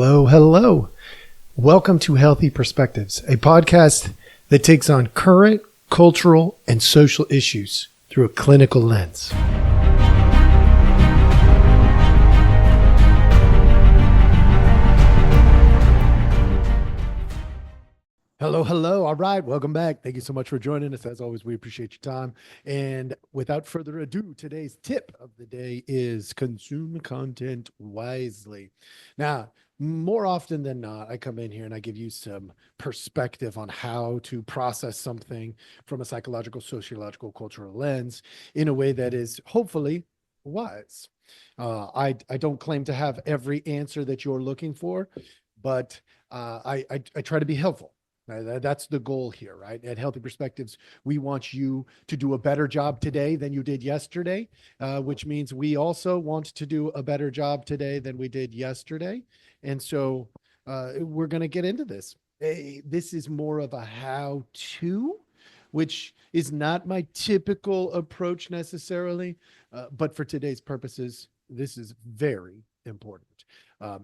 Hello, hello. Welcome to Healthy Perspectives, a podcast that takes on current cultural and social issues through a clinical lens. Hello, hello. All right. Welcome back. Thank you so much for joining us. As always, we appreciate your time. And without further ado, today's tip of the day is consume content wisely. Now, more often than not, I come in here and I give you some perspective on how to process something from a psychological, sociological, cultural lens in a way that is hopefully wise. I don't claim to have every answer that you're looking for, but I try to be helpful. That's the goal here, right? At Healthy Perspectives, we want you to do a better job today than you did yesterday, which means we also want to do a better job today than we did yesterday. And so we're going to get into this. This is more of a how-to, which is not my typical approach necessarily, but for today's purposes, this is very important.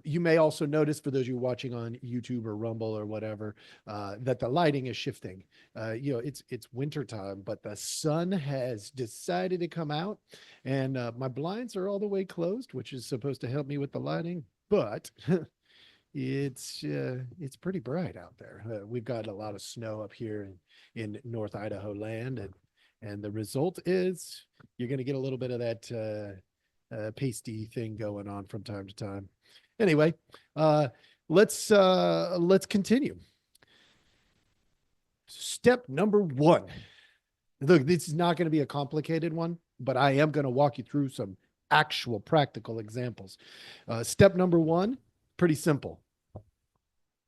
You may also notice, for those of you watching on YouTube or Rumble or whatever, that the lighting is shifting. It's wintertime, but the sun has decided to come out, and my blinds are all the way closed, which is supposed to help me with the lighting, but it's pretty bright out there. We've got a lot of snow up here in North Idaho land, and the result is you're going to get a little bit of that pasty thing going on from time to time. Anyway, let's continue. Step number one. Look, this is not going to be a complicated one, but I am going to walk you through some actual practical examples. Step number one, pretty simple.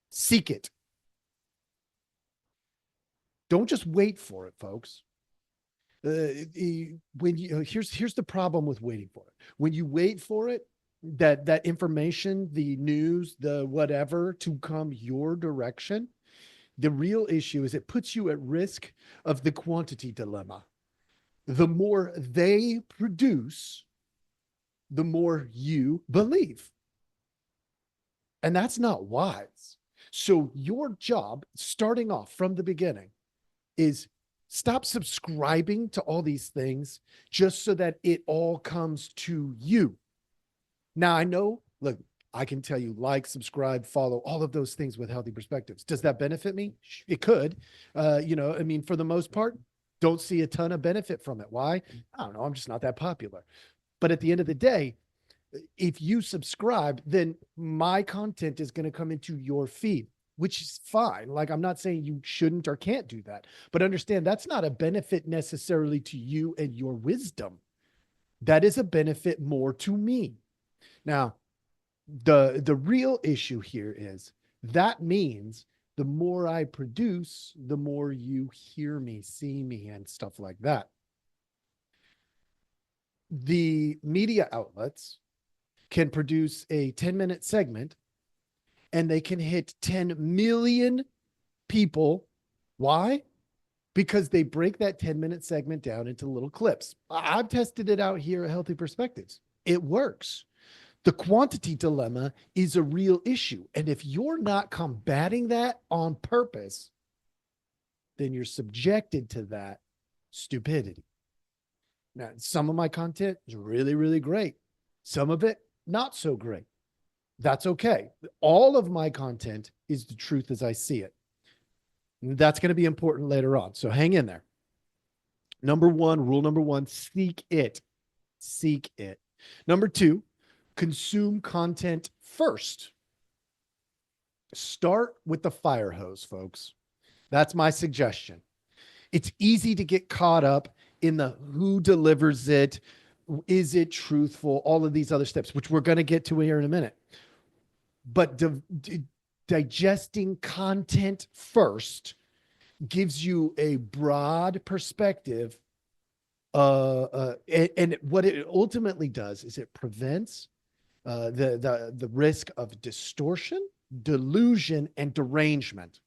Seek it. Don't just wait for it, folks. Here's the problem with waiting for it. When you wait for it, that information, the news, the whatever to come your direction, the real issue is it puts you at risk of the quantity dilemma. The more they produce, the more you believe. And that's not wise. So your job, starting off from the beginning, is stop subscribing to all these things just so that it all comes to you. Now, I know, look, I can tell you like, subscribe, follow, all of those things with Healthy Perspectives. Does that benefit me? It could. For the most part, don't see a ton of benefit from it. Why? I don't know. I'm just not that popular. But at the end of the day, if you subscribe, then my content is going to come into your feed, which is fine. Like, I'm not saying you shouldn't or can't do that, but understand that's not a benefit necessarily to you and your wisdom. That is a benefit more to me. Now, the real issue here is that means the more I produce, the more you hear me, see me, and stuff like that. The media outlets can produce a 10-minute segment and they can hit 10 million people. Why? Because they break that 10-minute segment down into little clips. I've tested it out here at Healthy Perspectives. It works. The quantity dilemma is a real issue. And if you're not combating that on purpose, then you're subjected to that stupidity. Now, some of my content is really, really great. Some of it, not so great. That's okay. All of my content is the truth as I see it. And that's going to be important later on. So hang in there. Rule number one, seek it. Seek it. Number two, consume content first. Start with the fire hose, folks. That's my suggestion. It's easy to get caught up in the who delivers it, is it truthful, all of these other steps, which we're going to get to here in a minute. But digesting content first gives you a broad perspective. And what it ultimately does is it prevents the risk of distortion, delusion, and derangement.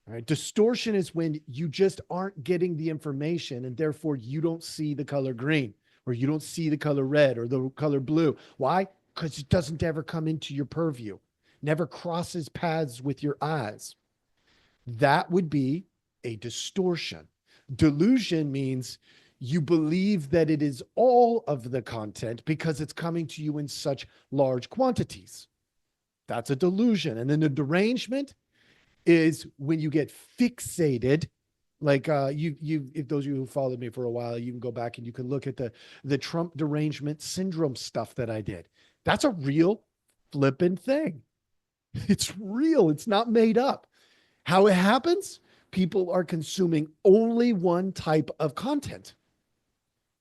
All right. Distortion is when you just aren't getting the information and therefore you don't see the color green, or you don't see the color red or the color blue. Why? Because it doesn't ever come into your purview. never crosses paths with your eyes. That would be a distortion. Delusion means you believe that it is all of the content because it's coming to you in such large quantities. That's a delusion. And then the derangement is when you get fixated. Like if those of you who followed me for a while, you can go back and you can look at the Trump derangement syndrome stuff that I did. That's a real flippin' thing. It's real. It's not made up. How it happens? People are consuming only one type of content,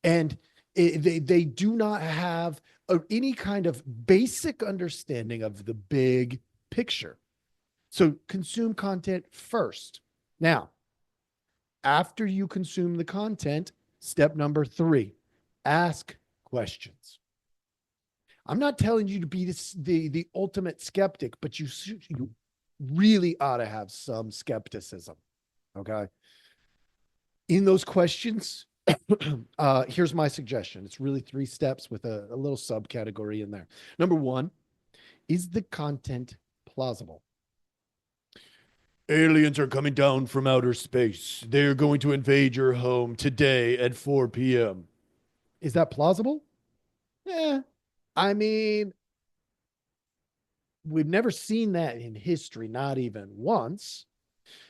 and they do not have any kind of basic understanding of the big picture. So consume content first. Now, after you consume the content, step number 3, ask questions. I'm not telling you to be the ultimate skeptic, but you really ought to have some skepticism. Okay. In those questions, here's my suggestion. It's really 3 steps with a little subcategory in there. Number 1, is the content plausible? Aliens are coming down from outer space. They're going to invade your home today at 4 p.m. Is that plausible? Yeah. I mean, we've never seen that in history, not even once.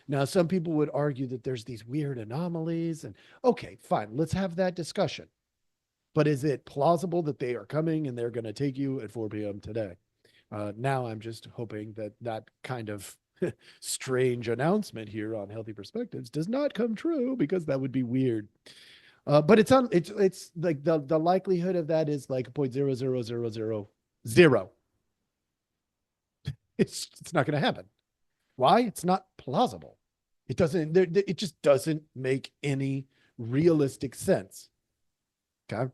Now, some people would argue that there's these weird anomalies, and okay, fine, let's have that discussion. But is it plausible that they are coming and they're going to take you at 4 p.m. today? Now I'm just hoping that that kind of strange announcement here on Healthy Perspectives does not come true, because that would be weird. But it's like the likelihood of that is like 0.00000. It's not going to happen. Why? It's not plausible. It just doesn't make any realistic sense. Okay.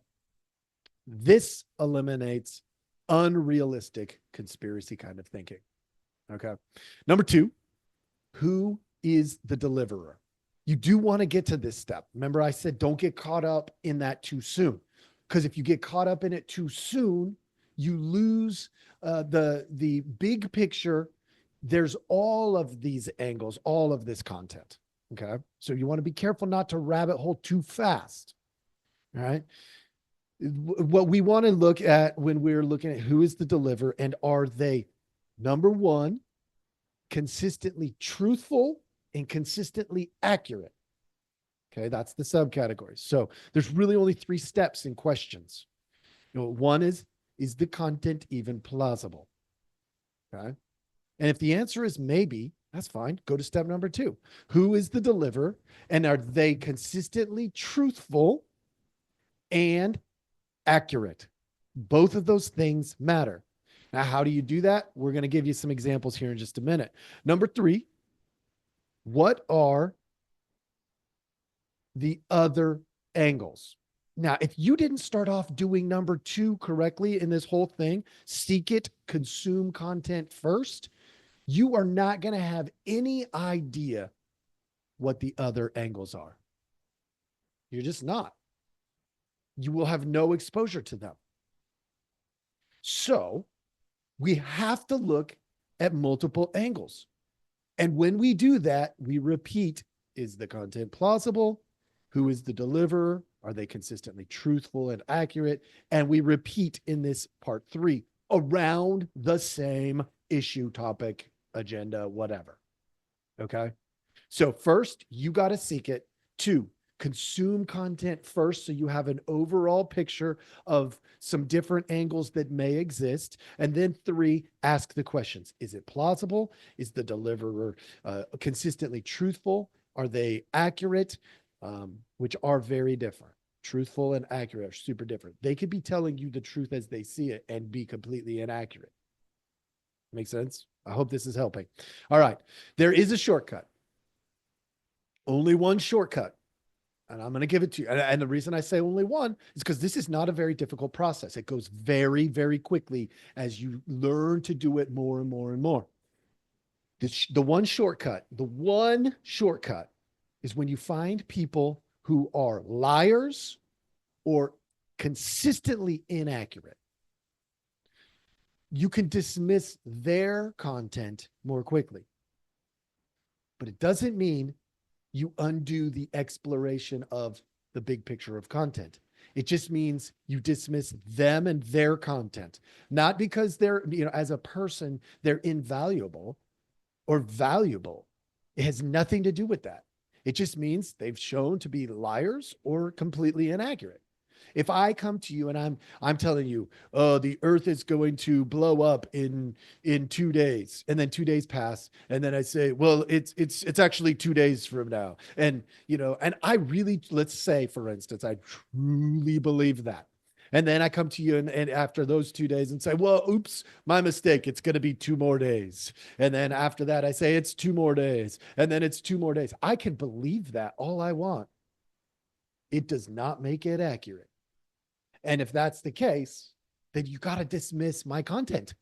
This eliminates unrealistic conspiracy kind of thinking. Okay. Number 2, who is the deliverer? You do want to get to this step. Remember, I said don't get caught up in that too soon, because if you get caught up in it too soon, you lose the big picture. There's all of these angles, all of this content. Okay. So you want to be careful not to rabbit hole too fast. All right. What we want to look at when we're looking at who is the deliverer, and are they, number 1, consistently truthful and consistently accurate? Okay. That's the subcategory. So there's really only 3 steps in questions. 1 is the content even plausible? Okay. And if the answer is maybe, that's fine. Go to step number 2. Who is the deliverer? And are they consistently truthful and accurate? Both of those things matter. Now, how do you do that? We're going to give you some examples here in just a minute. Number 3, what are the other angles? Now, if you didn't start off doing number 2 correctly in this whole thing, seek it, consume content first, you are not going to have any idea what the other angles are. You're just not. You will have no exposure to them. So we have to look at multiple angles. And when we do that, we repeat, is the content plausible? Who is the deliverer? Are they consistently truthful and accurate? And we repeat in this part 3 around the same issue, topic, agenda, whatever. Okay. So first, you got to seek it. 2, consume content first, so you have an overall picture of some different angles that may exist. And then 3, ask the questions. Is it plausible? Is the deliverer consistently truthful? Are they accurate? Which are very different. Truthful and accurate are super different. They could be telling you the truth as they see it and be completely inaccurate. Make sense? I hope this is helping. All right. There is a shortcut. Only one shortcut. And I'm going to give it to you. And the reason I say only one is because this is not a very difficult process. It goes very, very quickly as you learn to do it more and more and more. The one shortcut is when you find people who are liars or consistently inaccurate. you can dismiss their content more quickly. But it doesn't mean you undo the exploration of the big picture of content. It just means you dismiss them and their content, not because they're, as a person, they're invaluable or valuable. It has nothing to do with that. It just means they've shown to be liars or completely inaccurate. If I come to you and I'm telling you, oh, the earth is going to blow up in 2 days, and then 2 days pass, and then I say, well, it's actually 2 days from now. And and I really, let's say, for instance, I truly believe that. And then I come to you and after those 2 days and say, well, oops, my mistake. It's going to be 2 more days. And then after that, I say it's 2 more days. And then it's 2 more days. I can believe that all I want. It does not make it accurate. And if that's the case, then you got to dismiss my content.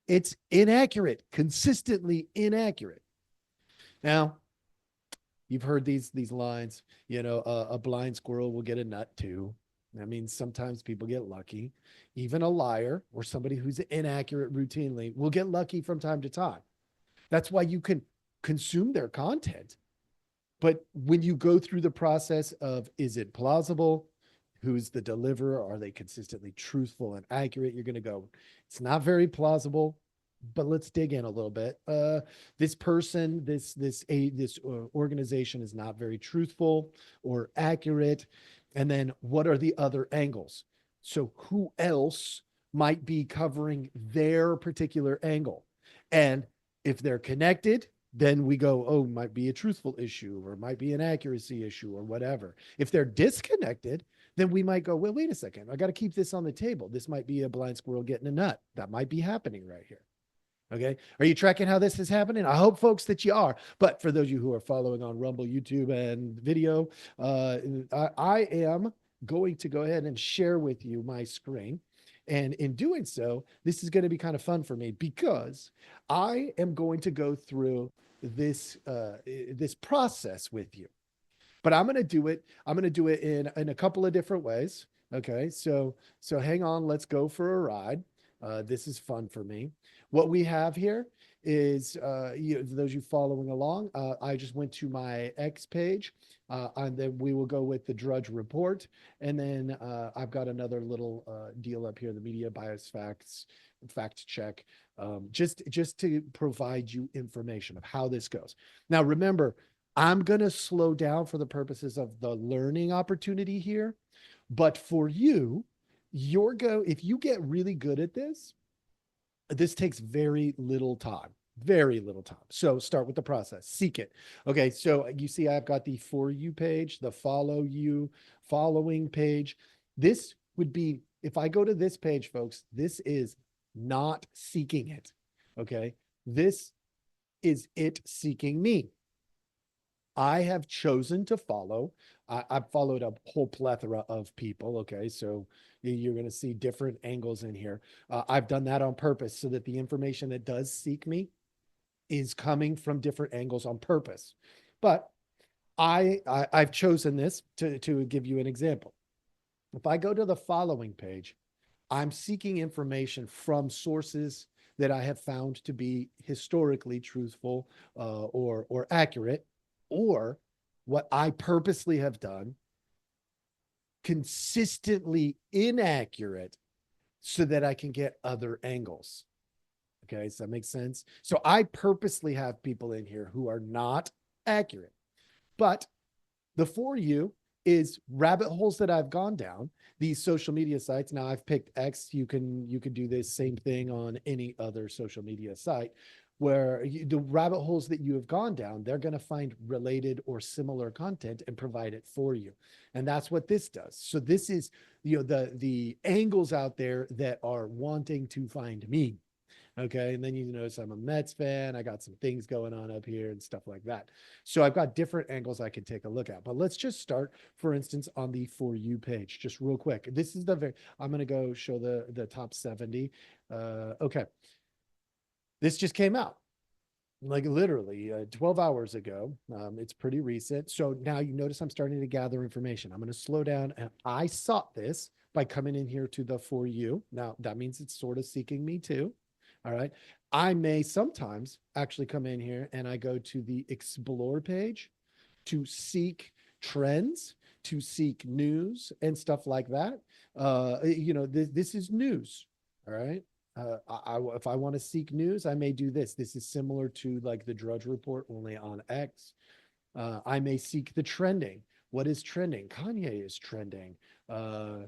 It's inaccurate, consistently inaccurate. Now, you've heard these lines, a blind squirrel will get a nut too. That means sometimes people get lucky. Even a liar or somebody who's inaccurate routinely will get lucky from time to time. That's why you can consume their content. But when you go through the process of, is it plausible? Who's the deliverer? Are they consistently truthful and accurate? You're going to go, it's not very plausible, but let's dig in a little bit. This person, this organization is not very truthful or accurate. And then what are the other angles? So who else might be covering their particular angle? And if they're connected, then we go, oh, might be a truthful issue or might be an accuracy issue or whatever. If they're disconnected, then we might go, well, wait a second. I got to keep this on the table. This might be a blind squirrel getting a nut. That might be happening right here. Okay. Are you tracking how this is happening? I hope, folks, that you are. But for those of you who are following on Rumble, YouTube, and video, I am going to go ahead and share with you my screen. And in doing so, this is going to be kind of fun for me because I am going to go through this process with you. But I'm going to do it. I'm going to do it in a couple of different ways. Okay. So hang on. Let's go for a ride. This is fun for me. What we have here is, those you following along, I just went to my X page, and then we will go with the Drudge Report. And then I've got another little deal up here, the Media Bias Fact Check, just to provide you information of how this goes. Now, remember, I'm going to slow down for the purposes of the learning opportunity here. But for you, if you get really good at this takes very little time. Very little time. So start with the process. Seek it. Okay. So you see, I've got the For You page, the following page. This would be, if I go to this page, folks, this is not seeking it. Okay. This is it seeking me. I have chosen to follow. I've followed a whole plethora of people. Okay. So you're going to see different angles in here. I've done that on purpose so that the information that does seek me is coming from different angles on purpose. But I've chosen this to give you an example. If I go to the following page, I'm seeking information from sources that I have found to be historically truthful or accurate, or what I purposely have done, consistently inaccurate, so that I can get other angles. Okay, does that make sense? So I purposely have people in here who are not accurate. But the For You is rabbit holes that I've gone down, these social media sites. Now I've picked X. You can do this same thing on any other social media site, where the rabbit holes that you have gone down, they're going to find related or similar content and provide it for you. And that's what this does. So this is, the angles out there that are wanting to find me. Okay. And then you notice I'm a Mets fan. I got some things going on up here and stuff like that. So I've got different angles I can take a look at. But let's just start, for instance, on the For You page, just real quick. This is I'm going to go show the top 70. Okay. This just came out like literally 12 hours ago. It's pretty recent. So now you notice I'm starting to gather information. I'm going to slow down, and I sought this. by coming in here to the For You. Now, that means it's sort of seeking me too. All right. I may sometimes actually come in here and I go to the Explore page to seek trends, to seek news and stuff like that. This is news. All right. If I want to seek news, I may do this. This is similar to like the Drudge Report, only on X. I may seek the trending. What is trending? Kanye is trending. Uh,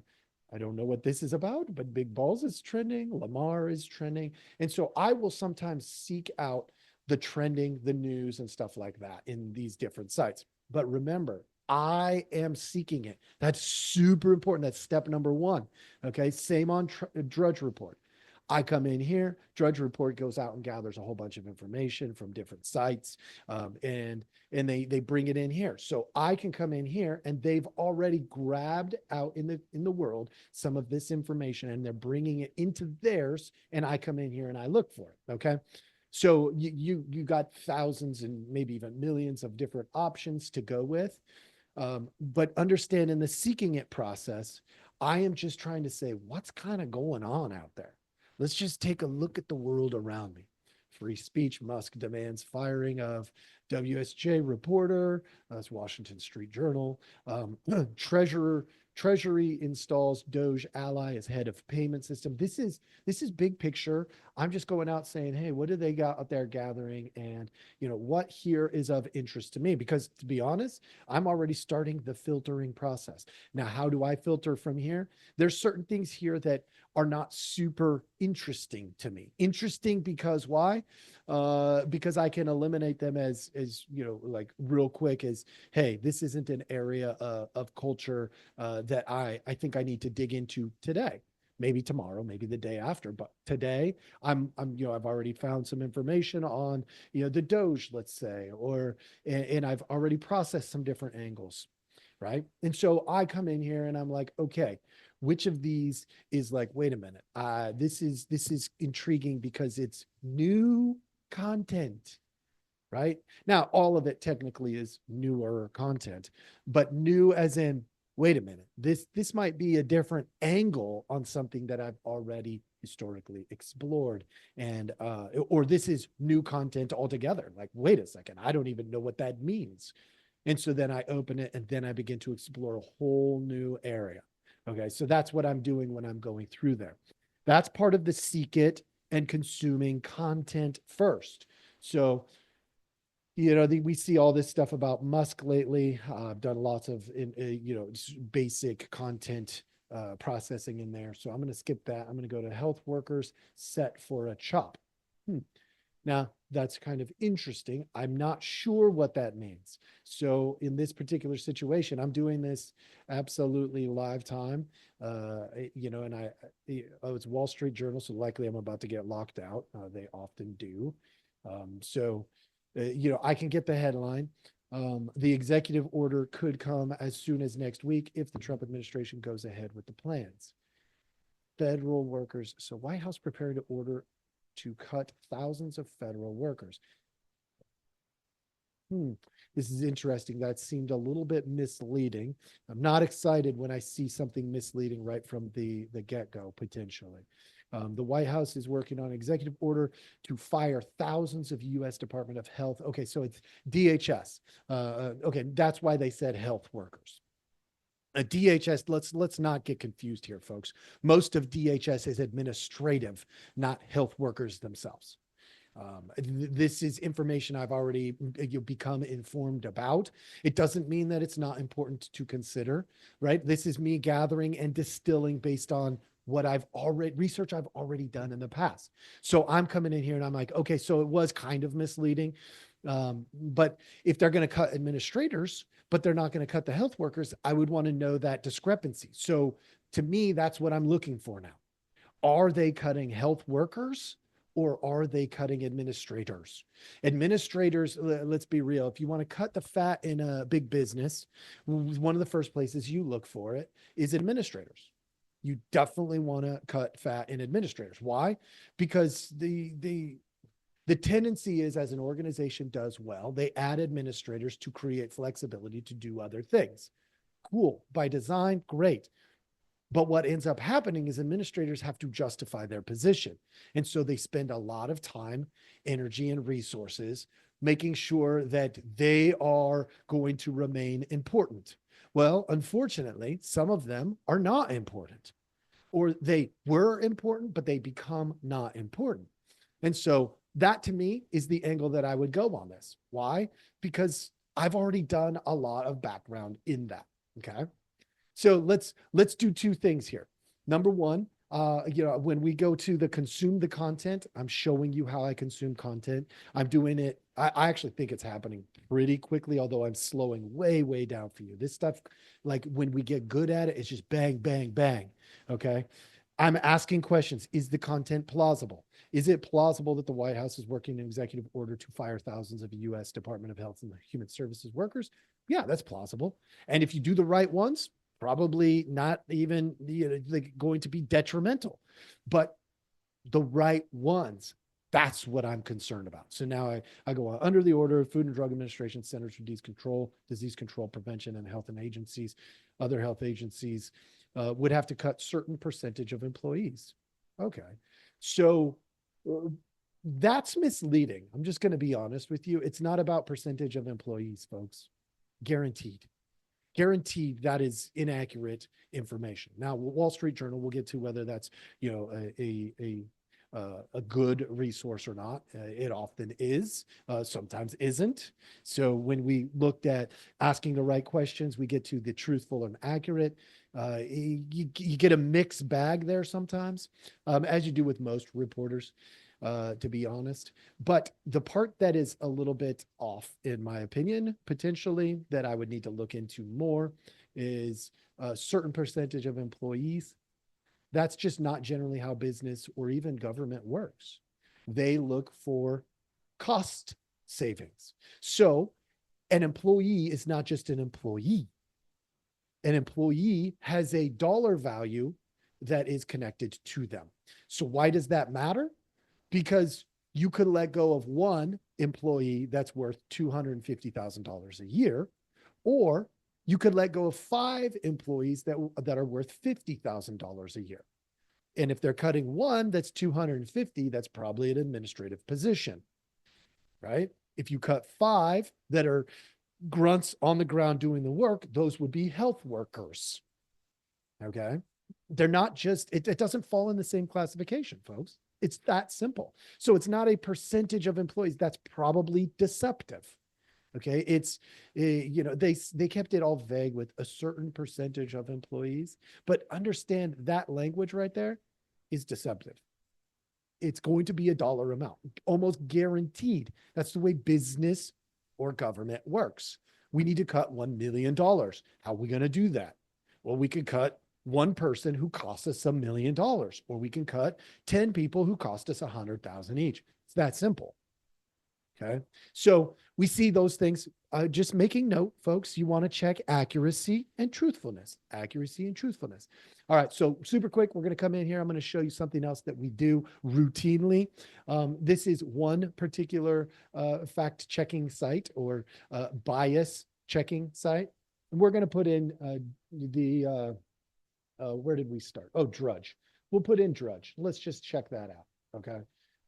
I don't know what this is about, but Big Balls is trending. Lamar is trending. And so I will sometimes seek out the trending, the news, and stuff like that in these different sites. But remember, I am seeking it. That's super important. That's step number one. Okay. Same on Drudge Report. I come in here, Drudge Report goes out and gathers a whole bunch of information from different sites, and they bring it in here. So I can come in here and they've already grabbed out in the world some of this information and they're bringing it into theirs, and I come in here and I look for it. Okay. So you got thousands and maybe even millions of different options to go with. But understand in the seeking it process, I am just trying to say what's kind of going on out there. Let's just take a look at the world around me. Free speech. Musk demands firing of WSJ reporter. That's Washington Street Journal. Treasury installs Doge ally as head of payment system. This is big picture. I'm just going out saying, hey, what do they got out there gathering? And what here is of interest to me? Because to be honest, I'm already starting the filtering process. Now, how do I filter from here? There's certain things here that are not super interesting to me. Interesting because why? Because I can eliminate them as like real quick as, hey, this isn't an area of culture that I think I need to dig into today. Maybe tomorrow, maybe the day after, but today I've already found some information on the Doge, let's say, and I've already processed some different angles, right? And so I come in here and I'm like, okay, which of these is like, wait a minute, this is intriguing because it's new content, right? Now, all of it technically is newer content, but new as in, wait a minute, this might be a different angle on something that I've already historically explored, and or this is new content altogether. Like, wait a second, I don't even know what that means. And so then I open it and then I begin to explore a whole new area. Okay, so that's what I'm doing when I'm going through there. That's part of the seek it and consuming content first. So we see all this stuff about Musk lately. I've done lots of basic content processing in there. So I'm going to skip that. I'm going to go to health workers set for a chop. Now, that's kind of interesting. I'm not sure what that means. So in this particular situation, I'm doing this absolutely live time. And it's Wall Street Journal, so likely I'm about to get locked out. They often do. I can get the headline. The executive order could come as soon as next week if the Trump administration goes ahead with the plans. Federal workers. So White House preparing to order to cut thousands of federal workers. This is interesting. That seemed a little bit misleading. I'm not excited when I see something misleading right from the get-go, potentially. The White House is working on an executive order to fire thousands of U.S. Department of Health. Okay, so it's DHS. Okay, that's why they said health workers. DHS, let's not get confused here, folks. Most of DHS is administrative, not health workers themselves. This is information I've already become informed about. It doesn't mean that it's not important to consider, right? This is me gathering and distilling based on what research I've already done in the past. So I'm coming in here and I'm like, okay, so it was kind of misleading. But if they're going to cut administrators, but they're not going to cut the health workers, I would want to know that discrepancy. So to me, that's what I'm looking for now. Are they cutting health workers or are they cutting administrators? Administrators, let's be real. If you want to cut the fat in a big business, one of the first places you look for it is administrators. You definitely want to cut fat in administrators. Why? Because the tendency is, as an organization does well, they add administrators to create flexibility to do other things. Cool. By design, great. But what ends up happening is administrators have to justify their position. And so they spend a lot of time, energy, and resources making sure that they are going to remain important. Well, unfortunately, some of them are not important, or they were important, but they become not important. And so that to me is the angle that I would go on this. Why? Because I've already done a lot of background in that. Okay. So let's do two things here. Number one, when we go to the consume the content, I'm showing you how I consume content. I'm doing it. I actually think it's happening pretty quickly, although I'm slowing way down for you. This stuff, like when we get good at it, it's just bang, bang, bang. Okay. I'm asking questions. Is the content plausible? Is it plausible that the White House is working an executive order to fire thousands of U.S. Department of Health and Human Services workers? Yeah, that's plausible. And if you do the right ones, probably not even going to be detrimental, but the right ones. That's what I'm concerned about. So now I go on under the order of Food and Drug Administration, Centers for Disease Control, Prevention, and Health and agencies, other health agencies would have to cut certain percentage of employees. Okay. So that's misleading. I'm just going to be honest with you. It's not about percentage of employees, folks. Guaranteed that is inaccurate information. Now, Wall Street Journal, we'll get to whether that's a good resource or not. It often is, sometimes isn't. So when we looked at asking the right questions, we get to the truthful and accurate. You get a mixed bag there sometimes, as you do with most reporters. To be honest. But the part that is a little bit off, in my opinion, potentially, that I would need to look into more is a certain percentage of employees. That's just not generally how business or even government works. They look for cost savings. So an employee is not just an employee. An employee has a dollar value that is connected to them. So why does that matter? Because you could let go of one employee that's worth $250,000 a year, or you could let go of 5 employees that are worth $50,000 a year. And if they're cutting one that's 250, that's probably an administrative position, right? If you cut 5 that are grunts on the ground doing the work, those would be health workers. Okay. They're not just, it doesn't fall in the same classification, folks. It's that simple. So it's not a percentage of employees. That's probably deceptive. Okay. It's, they kept it all vague with a certain percentage of employees, but understand that language right there is deceptive. It's going to be a dollar amount, almost guaranteed. That's the way business or government works. We need to cut $1 million. How are we going to do that? Well, we could cut one person who costs us $1 million, or we can cut 10 people who cost us 100,000 each. It's that simple. Okay. So we see those things. Just making note, folks, you want to check accuracy and truthfulness. Accuracy and truthfulness. All right. So super quick, we're going to come in here. I'm going to show you something else that we do routinely. This is one particular fact checking site or bias checking site. And we're going to put in where did we start? Oh, Drudge. We'll put in Drudge. Let's just check that out. Okay.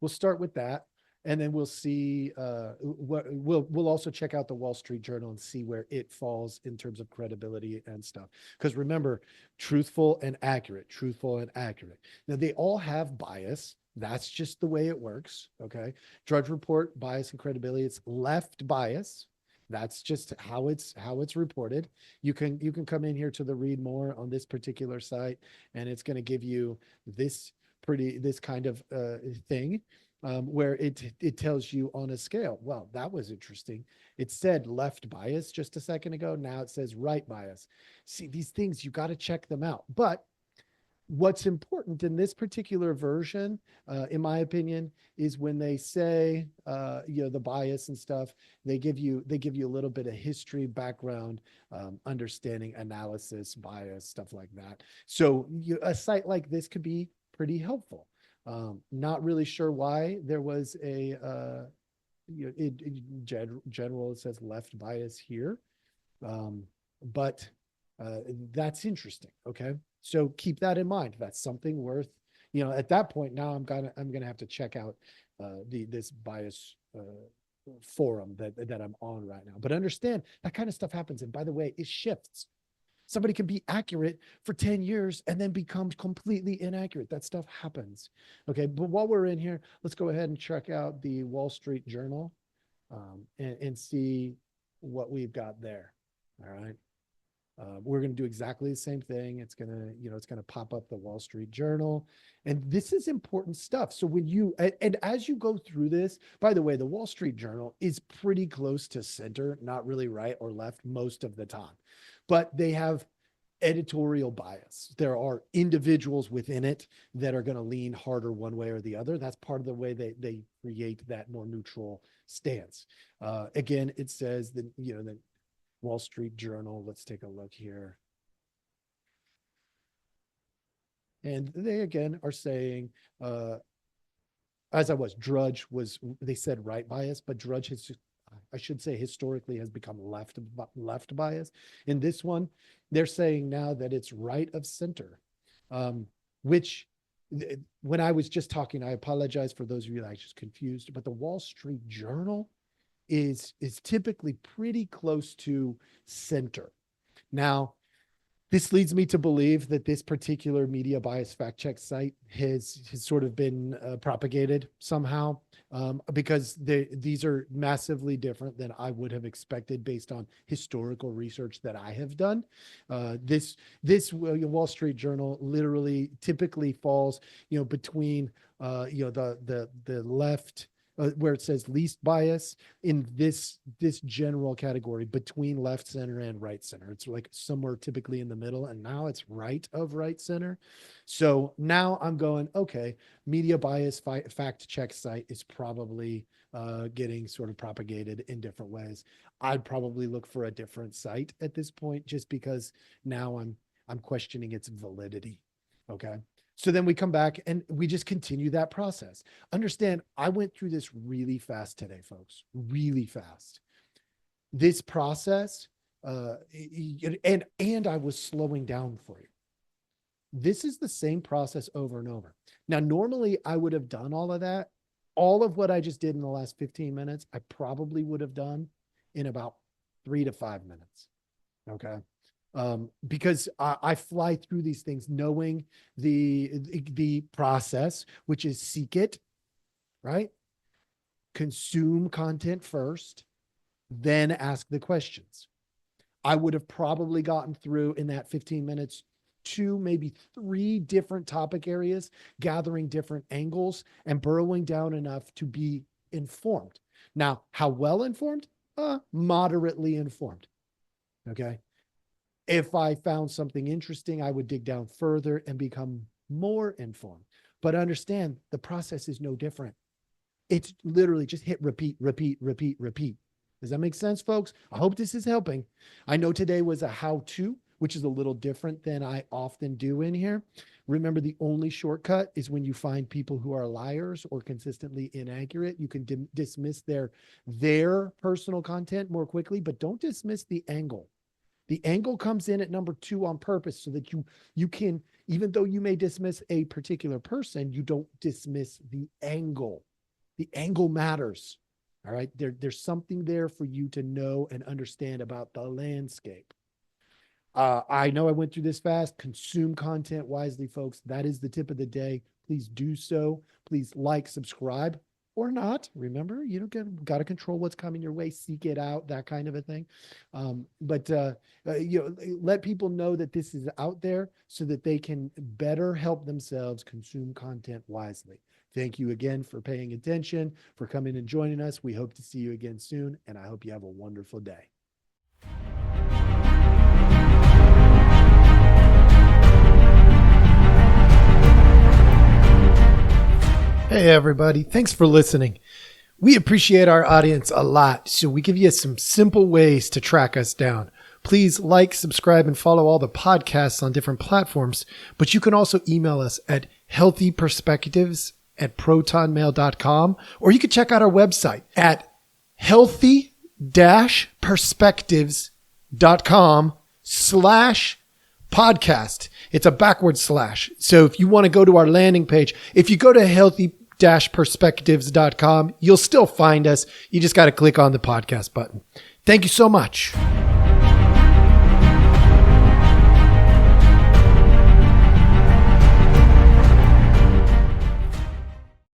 We'll start with that. And then we'll see we'll also check out the Wall Street Journal and see where it falls in terms of credibility and stuff. Because remember, truthful and accurate. Now they all have bias. That's just the way it works. Okay. Drudge Report, bias and credibility. It's left bias. That's just how it's reported. You can come in here to the read more on this particular site, and it's going to give you this kind of thing. Where it tells you on a scale. Well, that was interesting. It said left bias just a second ago. Now it says right bias. See, these things, you got to check them out. But what's important in this particular version, in my opinion, is when they say, the bias and stuff, they give you a little bit of history, background, understanding, analysis, bias, stuff like that. So a site like this could be pretty helpful. Not really sure why there was a in general it says left bias here, but That's interesting. Okay. So keep that in mind. That's something worth, at that point now I'm gonna have to check out this bias forum that I'm on right now. But understand that kind of stuff happens. And by the way, it shifts. Somebody can be accurate for 10 years and then becomes completely inaccurate. That stuff happens. Okay. But while we're in here, let's go ahead and check out the Wall Street Journal and see what we've got there. All right. We're going to do exactly the same thing. It's going to pop up the Wall Street Journal. And this is important stuff. So and as you go through this, by the way, the Wall Street Journal is pretty close to center, not really right or left most of the time, but they have editorial bias. There are individuals within it that are going to lean harder one way or the other. That's part of the way they create that more neutral stance. Again, it says that, the Wall Street Journal. Let's take a look here. And they again are saying, Drudge they said right bias, but Drudge I should say historically has become left bias. In this one, they're saying now that it's right of center, which when I was just talking, I apologize for those of you that I was just confused, but the Wall Street Journal is typically pretty close to center. Now, this leads me to believe that this particular media bias fact check site has sort of been propagated somehow, because these are massively different than I would have expected based on historical research that I have done. This Wall Street Journal literally typically falls, between the left, where it says least bias in this general category between left center and right center. It's like somewhere typically in the middle, and now it's right of right center. So now I'm going, okay, media bias fact check site is probably getting sort of propagated in different ways. I'd probably look for a different site at this point, just because now I'm questioning its validity. Okay. So then we come back and we just continue that process. Understand, I went through this really fast today, folks, really fast. This process, and I was slowing down for you. This is the same process over and over. Now, normally I would have done all of that. All of what I just did in the last 15 minutes, I probably would have done in about 3 to 5 minutes. Okay. Because I fly through these things knowing the process, which is seek it, right? Consume content first, then ask the questions. I would have probably gotten through in that 15 minutes 2, maybe 3 different topic areas, gathering different angles and burrowing down enough to be informed. Now, how well informed? Moderately informed. Okay. If I found something interesting, I would dig down further and become more informed. But understand, the process is no different. It's literally just hit repeat, repeat, repeat, repeat. Does that make sense, folks? I hope this is helping. I know today was a how-to, which is a little different than I often do in here. Remember, the only shortcut is when you find people who are liars or consistently inaccurate. You can dismiss their personal content more quickly, but don't dismiss the angle. The angle comes in at number 2 on purpose so that you can, even though you may dismiss a particular person, you don't dismiss the angle. The angle matters. All right. There's something there for you to know and understand about the landscape. I know I went through this fast. Consume content wisely, folks. That is the tip of the day. Please do so. Please like, subscribe, or not. Remember, you got to control what's coming your way, seek it out, that kind of a thing. But let people know that this is out there so that they can better help themselves consume content wisely. Thank you again for paying attention, for coming and joining us. We hope to see you again soon, and I hope you have a wonderful day. Hey, everybody. Thanks for listening. We appreciate our audience a lot, so we give you some simple ways to track us down. Please like, subscribe, and follow all the podcasts on different platforms, but you can also email us at healthyperspectives@protonmail.com, or you can check out our website at healthy-perspectives.com healthy-podcast. It's a backward slash. So if you want to go to our landing page, if you go to healthy-perspectives.com, you'll still find us. You just got to click on the podcast button. Thank you so much.